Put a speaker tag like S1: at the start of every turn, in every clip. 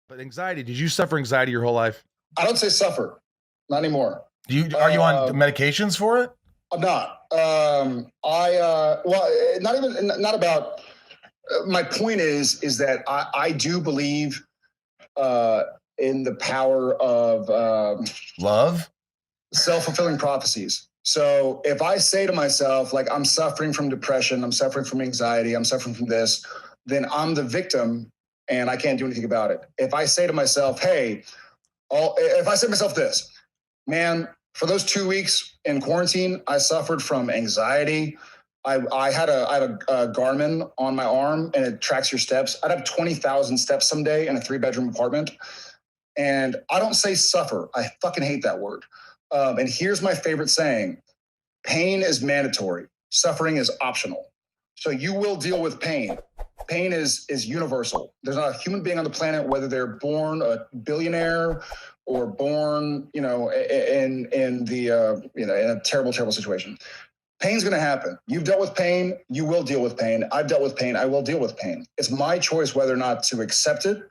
S1: But anxiety, did you suffer anxiety your whole life?
S2: I don't say suffer. Not anymore.
S1: Are you on medications for it?
S2: I'm not. Not about. My point is that I do believe in the power of
S1: love,
S2: self-fulfilling prophecies. So if I say to myself, like, I'm suffering from depression, I'm suffering from anxiety, I'm suffering from this, then I'm the victim and I can't do anything about it. If I say to myself, hey, if I say to myself this, man, for those 2 weeks in quarantine, I suffered from anxiety. I had a Garmin on my arm and it tracks your steps. I'd have 20,000 steps someday in a 3-bedroom apartment. And I don't say suffer. I fucking hate that word. And here's my favorite saying: pain is mandatory. Suffering is optional. So you will deal with pain. Pain is universal. There's not a human being on the planet, whether they're born a billionaire or born, in a terrible, terrible situation. Pain's going to happen. You've dealt with pain. You will deal with pain. I've dealt with pain. I will deal with pain. It's my choice whether or not to accept it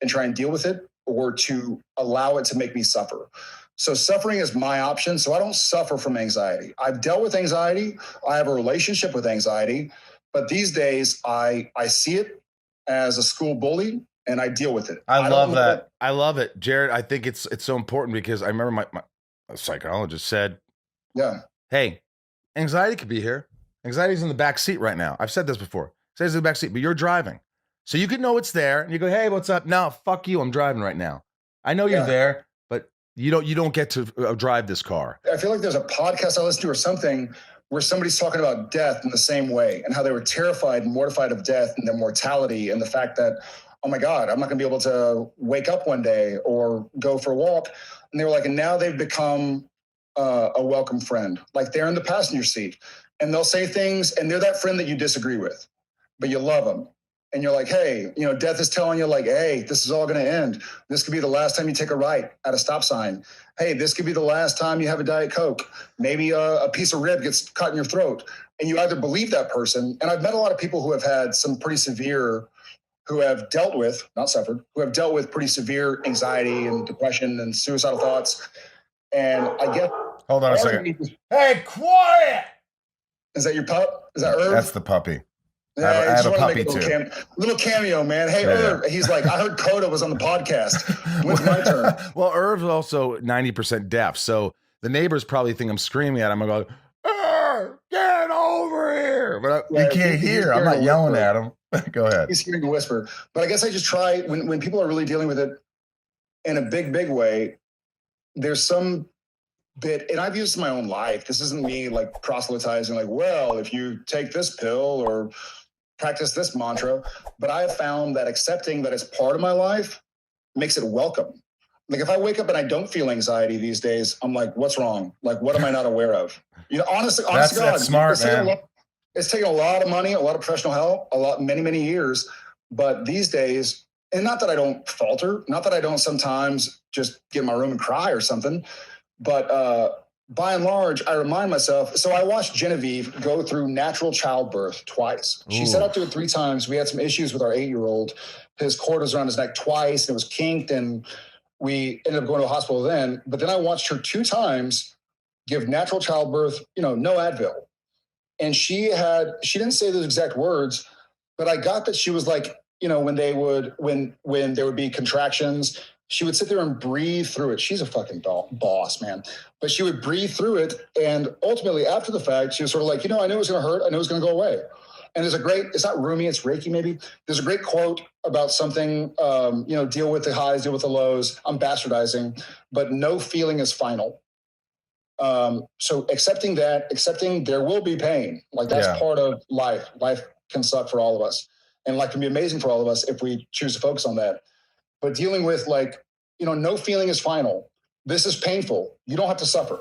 S2: and try and deal with it, or to allow it to make me suffer. So suffering is my option. So I don't suffer from anxiety. I've dealt with anxiety. I have a relationship with anxiety. But these days, I see it as a school bully, and I deal with it.
S1: I love that. I love it, Jared. I think it's so important because I remember my psychologist said,
S2: "Yeah,
S1: hey, anxiety could be here. Anxiety's in the back seat right now. I've said this before. Anxiety's in the back seat, but you're driving, so you can know it's there, and you go, hey, what's up? No, fuck you. I'm driving right now. I know you're there, but you don't get to drive this car."
S2: I feel like there's a podcast I listened to or something where somebody's talking about death in the same way, and how they were terrified and mortified of death and their mortality, and the fact that, oh my God, I'm not going to be able to wake up one day or go for a walk. And they were like, and now they've become a welcome friend. Like, they're in the passenger seat, and they'll say things, and they're that friend that you disagree with, but you love them. And you're like, hey, death is telling you, like, hey, this is all going to end. This could be the last time you take a right at a stop sign. Hey, this could be the last time you have a Diet Coke. Maybe a piece of rib gets caught in your throat. And you either believe that person. And I've met a lot of people who have had some pretty severe, who have dealt with, not suffered, who have dealt with pretty severe anxiety and depression and suicidal thoughts. And I get.
S1: Hold on a second. Hey, quiet.
S2: Is that your pup? Is that Irv?
S1: That's the puppy.
S2: Yeah,
S1: I have a puppy too.
S2: Little cameo, man. Hey, Irv. He's like, I heard Coda was on the podcast. When's my turn?
S1: Well, Irv's also 90% deaf, so the neighbors probably think I'm screaming at him. I go, get over here. But you can't hear. I'm not yelling at him. Go ahead.
S2: He's hearing a whisper. But I guess I just try, when people are really dealing with it in a big, big way, there's some bit, and I've used it in my own life. This isn't me like proselytizing, like, well, if you take this pill or practice this mantra, but I have found that accepting that it's part of my life makes it welcome. Like, if I wake up and I don't feel anxiety these days, I'm like, what's wrong? Like, what am I not aware of? Honestly, God,
S1: that's smart, man.
S2: It's taken a lot of money, a lot of professional help, many, many years. But these days, and not that I don't falter, not that I don't sometimes just get in my room and cry or something, but by and large, I remind myself. So I watched Genevieve go through natural childbirth twice. She set up to it 3 times. We had some issues with our 8-year-old. His cord was around his neck twice, and it was kinked, and we ended up going to a hospital then. But then I watched her 2 times give natural childbirth, no Advil. And she didn't say those exact words, but I got that she was like, when there would be contractions, she would sit there and breathe through it. She's a fucking boss, man. But she would breathe through it. And ultimately, after the fact, she was sort of like, I knew it was going to hurt. I knew it was going to go away. And there's it's not Rumi, it's Reiki maybe. There's a great quote about something, deal with the highs, deal with the lows. I'm bastardizing, but no feeling is final. So accepting there will be pain. Like, that's part of life. Life can suck for all of us. And life can be amazing for all of us if we choose to focus on that. But dealing with no feeling is final. This is painful. You don't have to suffer.